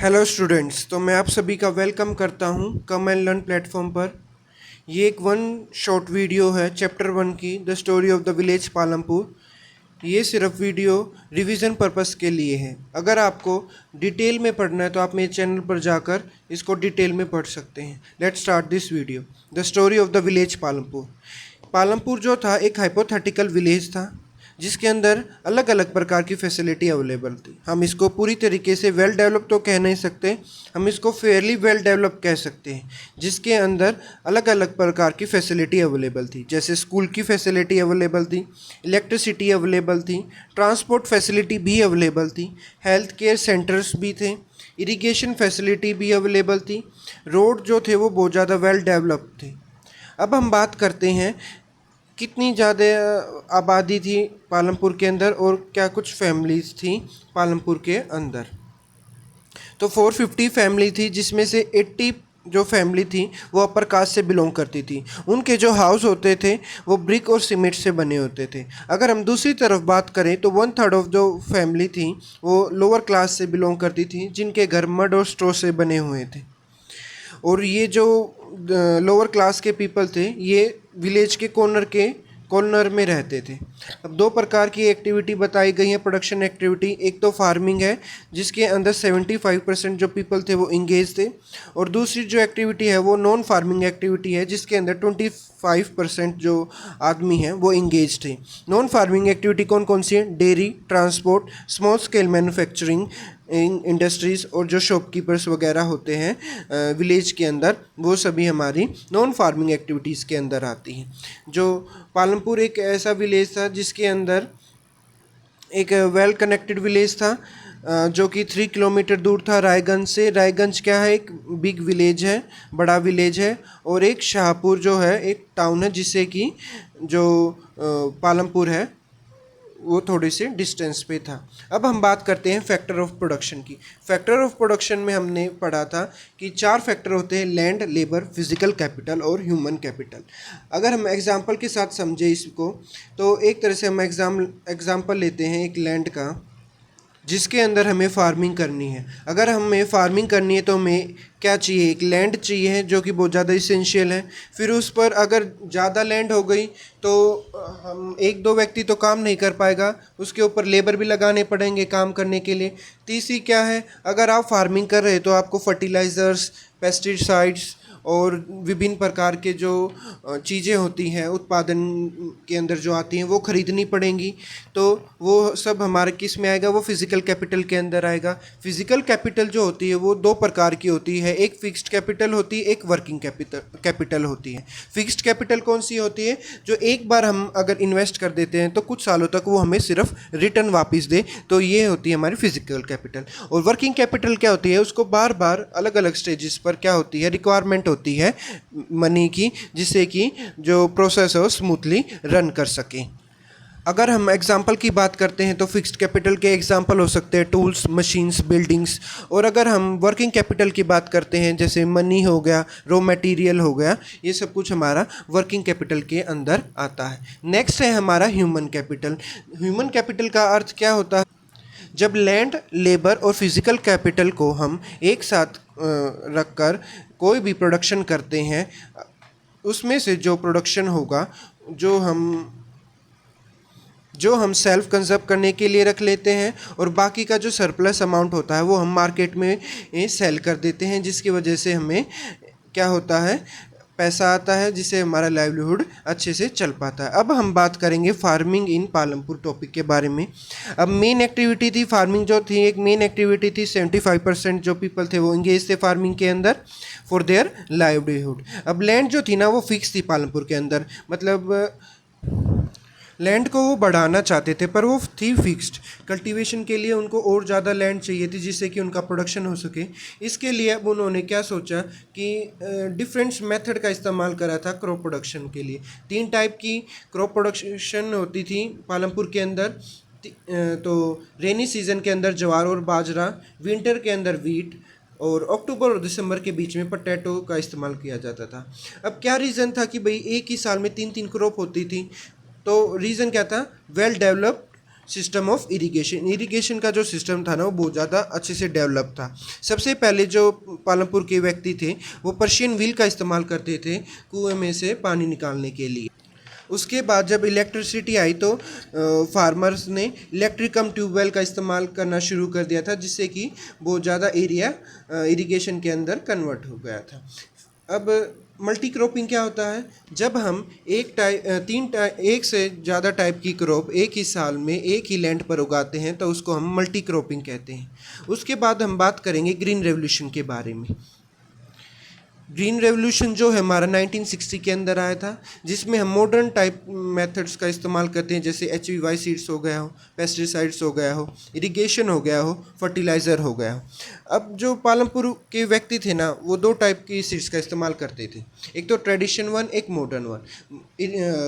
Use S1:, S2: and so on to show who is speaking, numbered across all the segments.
S1: Hello students, तो मैं आप सभी का वेलकम करता हूं कम एंड लर्न प्लेटफॉर्म पर। ये एक वन शॉर्ट वीडियो है चैप्टर 1 की, the story of the village Palampur. ये सिर्फ वीडियो रिवीजन पर्पस के लिए है। अगर आपको डिटेल में पढ़ना है तो आप मेरे चैनल पर जाकर इसको डिटेल में पढ़ सकते हैं। Let's start this video. The story of the village Palampur. Palampur जो था एक हाइपोथेटिकल विलेज था जिसके अंदर अलग अलग प्रकार की फैसिलिटी अवेलेबल थी। हम इसको पूरी तरीके से वेल डेवलप तो कह नहीं सकते, हम इसको फेयरली वेल डेवलप कह सकते हैं, जिसके अंदर अलग अलग प्रकार की फैसिलिटी अवेलेबल थी। जैसे स्कूल की फैसिलिटी अवेलेबल थी, इलेक्ट्रिसिटी अवेलेबल थी, ट्रांसपोर्ट फैसिलिटी भी अवेलेबल थी, हेल्थ केयर सेंटर्स भी थे, इरिगेशन फैसिलिटी भी अवेलेबल थी, रोड जो थे वो बहुत ज़्यादा वेल डेवलप थे। अब हम बात करते हैं कितनी ज़्यादा आबादी थी पालमपुर के अंदर और क्या कुछ फैमिलीज़ थी पालमपुर के अंदर। तो 450 फैमिली थी, जिसमें से 80 जो फैमिली थी वो अपर कास्ट से बिलोंग करती थी। उनके जो हाउस होते थे वो ब्रिक और सीमेंट से बने होते थे। अगर हम दूसरी तरफ बात करें तो 1/3 ऑफ जो फैमिली थी वो लोअर क्लास से बिलोंग करती थी, जिनके घर मड और स्ट्रॉ से बने हुए थे। और ये जो लोअर क्लास के पीपल थे ये विलेज के कॉर्नर में रहते थे। अब दो प्रकार की एक्टिविटी बताई गई है प्रोडक्शन एक्टिविटी। एक तो फार्मिंग है जिसके अंदर 75% जो पीपल थे वो इंगेज थे, और दूसरी जो एक्टिविटी है वो नॉन फार्मिंग एक्टिविटी है जिसके अंदर 25% जो आदमी हैं वो इंगेज थे। नॉन फार्मिंग एक्टिविटी कौन कौन सी है? Dairy, transport, small scale manufacturing industries और जो शॉपकीपर्स वगैरह होते हैं विलेज के अंदर, वो सभी हमारी नॉन फार्मिंग एक्टिविटीज़ के अंदर आती हैं। जो पालमपुर एक ऐसा विलेज था जिसके अंदर एक वेल कनेक्टेड विलेज था जो कि 3 किलोमीटर दूर था रायगंज से। रायगंज क्या है? एक बिग विलेज है, बड़ा विलेज है। और एक शाहपुर जो है एक टाउन है जिससे कि जो पालमपुर है वो थोड़ी सी डिस्टेंस पे था। अब हम बात करते हैं फैक्टर ऑफ प्रोडक्शन की। फैक्टर ऑफ प्रोडक्शन में हमने पढ़ा था कि 4 फैक्टर होते हैं: लैंड, लेबर, फिजिकल कैपिटल और ह्यूमन कैपिटल। अगर हम एग्जांपल के साथ समझे इसको तो एक तरह से हम एग्जांपल लेते हैं एक लैंड का जिसके अंदर हमें फार्मिंग करनी है। अगर हमें फार्मिंग करनी है तो हमें क्या चाहिए? एक लैंड चाहिए जो कि बहुत ज़्यादा इसेंशियल है। फिर उस पर अगर ज़्यादा लैंड हो गई तो हम एक दो व्यक्ति तो काम नहीं कर पाएगा, उसके ऊपर लेबर भी लगाने पड़ेंगे काम करने के लिए। तीसरी क्या है? अगर आप फार्मिंग कर रहे हैं तो आपको फर्टिलाइज़र्स, पेस्टिसाइड्स और विभिन्न प्रकार के जो चीज़ें होती हैं उत्पादन के अंदर जो आती हैं वो ख़रीदनी पड़ेंगी। तो वो सब हमारे किस में आएगा? वो फिज़िकल कैपिटल के अंदर आएगा। फिज़िकल कैपिटल जो होती है वो 2 प्रकार की होती है, एक फिक्स्ड कैपिटल होती है, एक वर्किंग कैपिटल होती है। फिक्स्ड कैपिटल कौन सी होती है? जो एक बार हम अगर इन्वेस्ट कर देते हैं तो कुछ सालों तक वो हमें सिर्फ रिटर्न वापस दे, तो ये होती है हमारी फिजिकल कैपिटल। और वर्किंग कैपिटल क्या होती है? उसको बार बार अलग अलग स्टेजेस पर क्या होती है? रिक्वायरमेंट होती है मनी की, जिससे कि जो प्रोसेस है वो स्मूथली रन कर सके। अगर हम एग्जाम्पल की बात करते हैं तो फिक्स्ड कैपिटल के एग्जाम्पल हो सकते हैं टूल्स, मशीन्स, बिल्डिंग्स। और अगर हम वर्किंग कैपिटल की बात करते हैं जैसे मनी हो गया, रॉ मटेरियल हो गया, ये सब कुछ हमारा वर्किंग कैपिटल के अंदर आता है। नेक्स्ट है हमारा ह्यूमन कैपिटल। ह्यूमन कैपिटल का अर्थ क्या होता है? जब लैंड, लेबर और फिजिकल कैपिटल को हम एक साथ रखकर कोई भी प्रोडक्शन करते हैं, उसमें से जो प्रोडक्शन होगा जो हम सेल्फ कंजर्व करने के लिए रख लेते हैं, और बाकी का जो सरप्लस अमाउंट होता है वो हम मार्केट में सेल कर देते हैं, जिसकी वजह से हमें क्या होता है? पैसा आता है, जिससे हमारा लाइवलीहुड अच्छे से चल पाता है। अब हम बात करेंगे फार्मिंग इन पालमपुर टॉपिक के बारे में। अब मेन एक्टिविटी थी फार्मिंग, जो थी एक मेन एक्टिविटी थी। 75% जो पीपल थे वो इंगेज थे फार्मिंग के अंदर फॉर देयर लाइवलीहुड। अब लैंड जो थी ना वो फिक्स थी पालमपुर के अंदर, मतलब लैंड को वो बढ़ाना चाहते थे पर वो थी फिक्स्ड। कल्टीवेशन के लिए उनको और ज़्यादा लैंड चाहिए थी जिससे कि उनका प्रोडक्शन हो सके। इसके लिए अब उन्होंने क्या सोचा कि डिफरेंट मेथड का इस्तेमाल करा था क्रॉप प्रोडक्शन के लिए। 3 टाइप की क्रॉप प्रोडक्शन होती थी पालमपुर के अंदर। तो रेनी सीजन के अंदर ज्वार और बाजरा, विंटर के अंदर वीट, और अक्टूबर और दिसंबर के बीच में पोटैटो का इस्तेमाल किया जाता था। अब क्या रीज़न था कि भाई एक ही साल में 3-3 क्रॉप होती थी? तो रीज़न क्या था? Well developed system of irrigation. Irrigation का जो सिस्टम था ना वो बहुत ज़्यादा अच्छे से डेवलप था। सबसे पहले जो पालमपुर के व्यक्ति थे वो पर्शियन व्हील का इस्तेमाल करते थे कुएं में से पानी निकालने के लिए। उसके बाद जब इलेक्ट्रिसिटी आई तो फार्मर्स ने इलेक्ट्रिक कम ट्यूबवेल का इस्तेमाल करना शुरू कर दिया था, जिससे कि बहुत ज़्यादा एरिया इरिगेशन के अंदर कन्वर्ट हो गया था। अब मल्टी क्रॉपिंग क्या होता है? जब हम एक से ज़्यादा टाइप की क्रॉप एक ही साल में एक ही लैंड पर उगाते हैं तो उसको हम मल्टी क्रॉपिंग कहते हैं। उसके बाद हम बात करेंगे ग्रीन रेवोल्यूशन के बारे में। ग्रीन रेवोल्यूशन जो है हमारा 1960 के अंदर आया था, जिसमें हम मॉडर्न टाइप मेथड्स का इस्तेमाल करते हैं, जैसे HVY सीड्स हो गया हो, पेस्टिसाइड्स हो गया हो, इरिगेशन हो गया हो, फर्टिलाइज़र हो गया हो। अब जो पालमपुर के व्यक्ति थे ना वो दो टाइप की सीड्स का इस्तेमाल करते थे, एक तो ट्रेडिशन वन, एक मॉडर्न वन।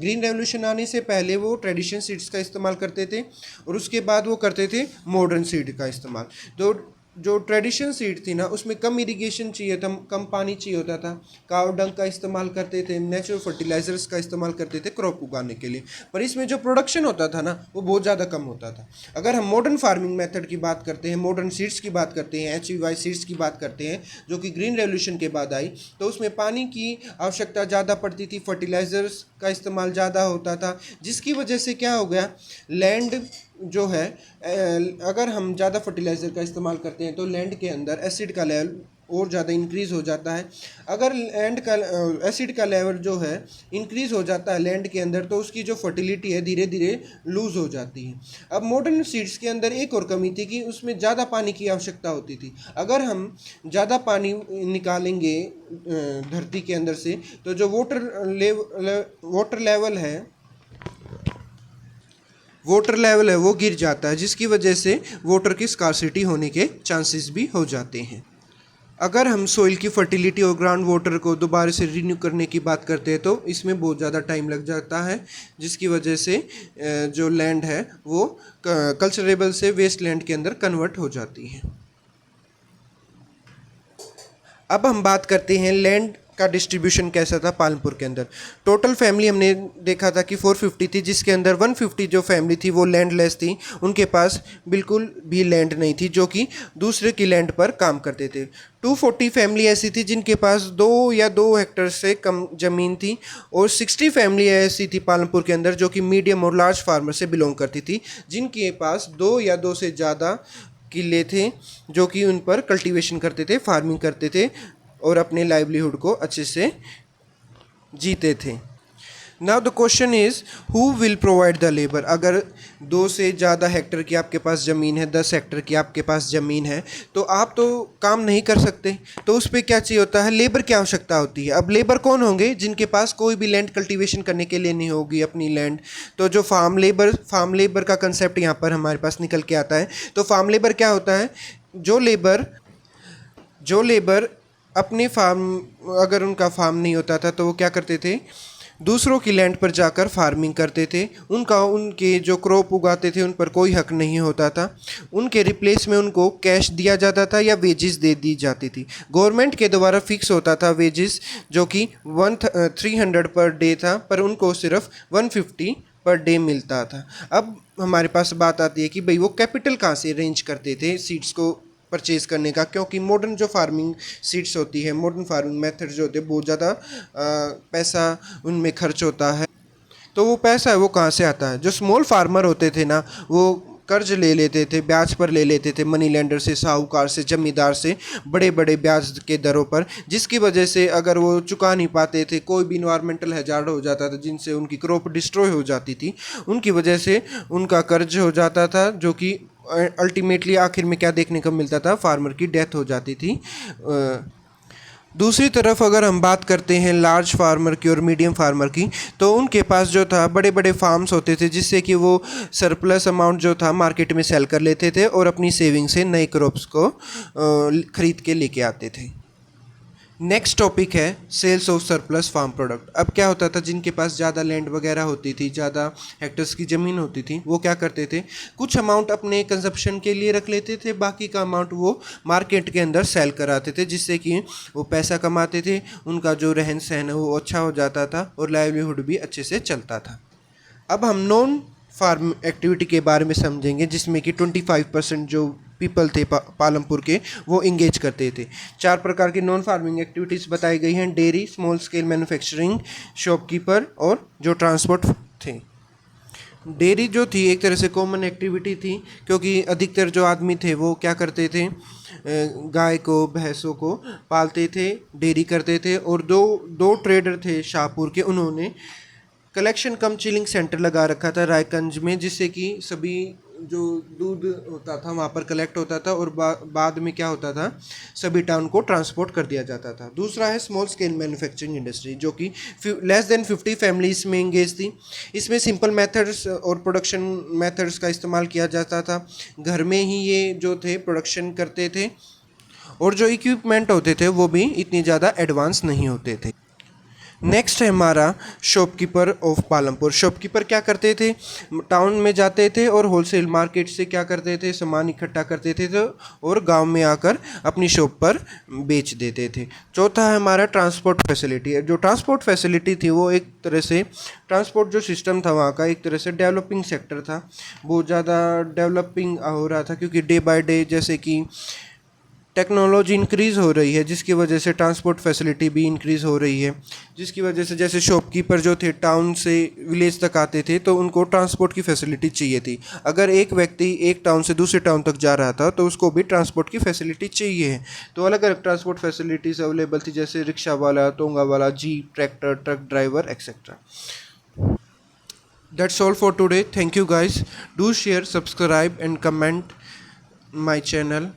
S1: ग्रीन रेवोल्यूशन आने से पहले वो ट्रेडिशन सीड्स का इस्तेमाल करते थे और उसके बाद वो करते थे मॉडर्न सीड का इस्तेमाल। तो जो ट्रेडिशन सीड थी ना उसमें कम इरिगेशन चाहिए था, कम पानी चाहिए होता था, काव डंग का इस्तेमाल करते थे, नेचुरल फर्टिलाइजर्स का इस्तेमाल करते थे क्रॉप उगाने के लिए, पर इसमें जो प्रोडक्शन होता था ना वो बहुत ज़्यादा कम होता था। अगर हम मॉडर्न फार्मिंग मेथड की बात करते हैं, मॉडर्न सीड्स की बात करते हैं, HVY सीड्स की बात करते हैं जो कि ग्रीन रेवोल्यूशन के बाद आई, तो उसमें पानी की आवश्यकता ज़्यादा पड़ती थी, फर्टिलाइजर्स का इस्तेमाल ज़्यादा होता था, जिसकी वजह से क्या हो गया, लैंड जो है अगर हम ज़्यादा फर्टिलाइज़र का इस्तेमाल करते हैं तो लैंड के अंदर एसिड का लेवल और ज़्यादा इंक्रीज़ हो जाता है। अगर लैंड का एसिड का लेवल जो है इंक्रीज़ हो जाता है लैंड के अंदर तो उसकी जो फर्टिलिटी है धीरे धीरे लूज़ हो जाती है। अब मॉडर्न सीड्स के अंदर एक और कमी थी कि उसमें ज़्यादा पानी की आवश्यकता होती थी। अगर हम ज़्यादा पानी निकालेंगे धरती के अंदर से तो जो वाटर लेवल है वो गिर जाता है, जिसकी वजह से वाटर की स्कार्सिटी होने के चांसेस भी हो जाते हैं। अगर हम सॉइल की फर्टिलिटी और ग्राउंड वाटर को दोबारा से रिन्यू करने की बात करते हैं तो इसमें बहुत ज़्यादा टाइम लग जाता है, जिसकी वजह से जो लैंड है वो कल्चरेबल से वेस्ट लैंड के अंदर कन्वर्ट हो जाती है। अब हम बात करते हैं लैंड का डिस्ट्रीब्यूशन कैसा था पालमपुर के अंदर। टोटल फैमिली हमने देखा था कि 450 थी, जिसके अंदर 150 जो फैमिली थी वो लैंडलेस थी, उनके पास बिल्कुल भी लैंड नहीं थी, जो कि दूसरे की लैंड पर काम करते थे। 240 फैमिली ऐसी थी जिनके पास 2 या 2 हेक्टर से कम ज़मीन थी और 60 फैमिली ऐसी थी पालमपुर के अंदर जो कि मीडियम और लार्ज फार्मर से बिलोंग करती थी, जिनके पास 2 या 2 से ज़्यादा किले थे, जो कि उन पर कल्टीवेशन करते थे, फार्मिंग करते थे और अपने लाइवलीहुड को अच्छे से जीते थे। Now the question is who will provide the labour. अगर 2 से ज़्यादा हेक्टर की आपके पास ज़मीन है, 10 हेक्टर की आपके पास ज़मीन है, तो आप तो काम नहीं कर सकते, तो उस पर क्या चाहिए होता है, लेबर की आवश्यकता होती है। अब लेबर कौन होंगे? जिनके पास कोई भी लैंड कल्टीवेशन करने के लिए नहीं होगी अपनी लैंड, तो जो फार्म लेबर का कंसेप्ट यहाँ पर हमारे पास निकल के आता है। तो फार्म लेबर क्या होता है? जो लेबर अपने फार्म, अगर उनका फार्म नहीं होता था तो वो क्या करते थे, दूसरों की लैंड पर जाकर फार्मिंग करते थे। उनके जो क्रॉप उगाते थे उन पर कोई हक नहीं होता था, उनके रिप्लेस में उनको कैश दिया जाता था या वेजेस दे दी जाती थी। गवर्नमेंट के द्वारा फिक्स होता था वेजेस, जो कि 300 पर डे था, पर उनको सिर्फ 150 पर डे मिलता था। अब हमारे पास बात आती है कि भाई वो कैपिटल कहाँ से अरेंज करते थे सीड्स को परचेज करने का, क्योंकि मॉडर्न जो फार्मिंग सीड्स होती है, मॉडर्न फार्मिंग मेथड जो होते हैं, बहुत ज़्यादा पैसा उनमें खर्च होता है। तो वो पैसा है वो कहाँ से आता है? जो स्मॉल फार्मर होते थे ना वो कर्ज ले लेते थे, ब्याज पर ले लेते थे, मनी लेंडर से, साहूकार से, जमींदार से, बड़े बड़े ब्याज के दरों पर, जिसकी वजह से अगर वो चुका नहीं पाते थे, कोई भी इन्वायरमेंटल हैजार्ड हो जाता था जिनसे उनकी क्रॉप डिस्ट्रॉय हो जाती थी, उनकी वजह से उनका कर्ज हो जाता था, जो कि अल्टीमेटली आखिर में क्या देखने को मिलता था, फार्मर की डेथ हो जाती थी। दूसरी तरफ अगर हम बात करते हैं लार्ज फार्मर की और मीडियम फार्मर की, तो उनके पास जो था बड़े बड़े फार्म्स होते थे, जिससे कि वो सरप्लस अमाउंट जो था मार्केट में सेल कर लेते थे और अपनी सेविंग से नए क्रॉप्स को खरीद के लेके आते थे। नेक्स्ट टॉपिक है sales of surplus farm product. अब क्या होता था, जिनके पास ज़्यादा लैंड वगैरह होती थी, ज़्यादा हेक्टर्स की ज़मीन होती थी, वो क्या करते थे, कुछ अमाउंट अपने कंजप्शन के लिए रख लेते थे, बाकी का अमाउंट वो मार्केट के अंदर सेल कराते थे, जिससे कि वो पैसा कमाते थे, उनका जो रहन सहन है वो अच्छा हो जाता था और लाइवलीहुड भी अच्छे से चलता था। अब हम नॉन फार्म एक्टिविटी के बारे में समझेंगे, जिसमें कि 25% जो पीपल थे पालमपुर के वो इंगेज करते थे। 4 प्रकार की नॉन फार्मिंग एक्टिविटीज़ बताई गई हैं: dairy, small scale manufacturing, shopkeeper और जो ट्रांसपोर्ट थे। डेयरी जो थी एक तरह से कॉमन एक्टिविटी थी, क्योंकि अधिकतर जो आदमी थे वो क्या करते थे, गाय को, भैंसों को पालते थे, डेयरी करते थे। और दो ट्रेडर थे शाहपुर के, उन्होंने कलेक्शन कम चिलिंग सेंटर लगा रखा था रायगंज में, जिससे कि सभी जो दूध होता था वहाँ पर कलेक्ट होता था और बाद में क्या होता था, सभी टाउन को ट्रांसपोर्ट कर दिया जाता था। दूसरा है स्मॉल स्केल मैन्युफैक्चरिंग इंडस्ट्री, जो कि लेस देन 50 फैमिलीज में इंगेज थी। इसमें सिंपल मेथड्स और प्रोडक्शन मेथड्स का इस्तेमाल किया जाता था। घर में ही ये जो थे प्रोडक्शन करते थे, और जो इक्विपमेंट होते थे वो भी इतनी ज़्यादा एडवांस नहीं होते थे। नेक्स्ट है हमारा शॉपकीपर ऑफ पालमपुर। शॉपकीपर क्या करते थे, टाउन में जाते थे और होलसेल मार्केट से क्या करते थे, सामान इकट्ठा करते थे तो और गांव में आकर अपनी शॉप पर बेच देते थे। चौथा है हमारा ट्रांसपोर्ट फैसिलिटी। जो ट्रांसपोर्ट फैसिलिटी थी वो एक तरह से ट्रांसपोर्ट जो सिस्टम था वहाँ का एक तरह से डेवलपिंग सेक्टर था, बहुत ज़्यादा डेवलपिंग हो रहा था, क्योंकि डे बाय डे जैसे कि टेक्नोलॉजी इंक्रीज़ हो रही है, जिसकी वजह से ट्रांसपोर्ट फैसिलिटी भी इंक्रीज़ हो रही है, जिसकी वजह से जैसे शॉपकीपर जो थे टाउन से विलेज तक आते थे तो उनको ट्रांसपोर्ट की फैसिलिटी चाहिए थी। अगर एक व्यक्ति एक टाउन से दूसरे टाउन तक जा रहा था तो उसको भी ट्रांसपोर्ट की फैसिलिटी चाहिए है। तो अलग अलग ट्रांसपोर्ट फैसिलिटीज़ अवेलेबल थी, जैसे रिक्शा वाला, तोंगा वाला, jeep, tractor, truck driver etcetera. That's all for today. Thank you guys. Do share, subscribe and comment my channel.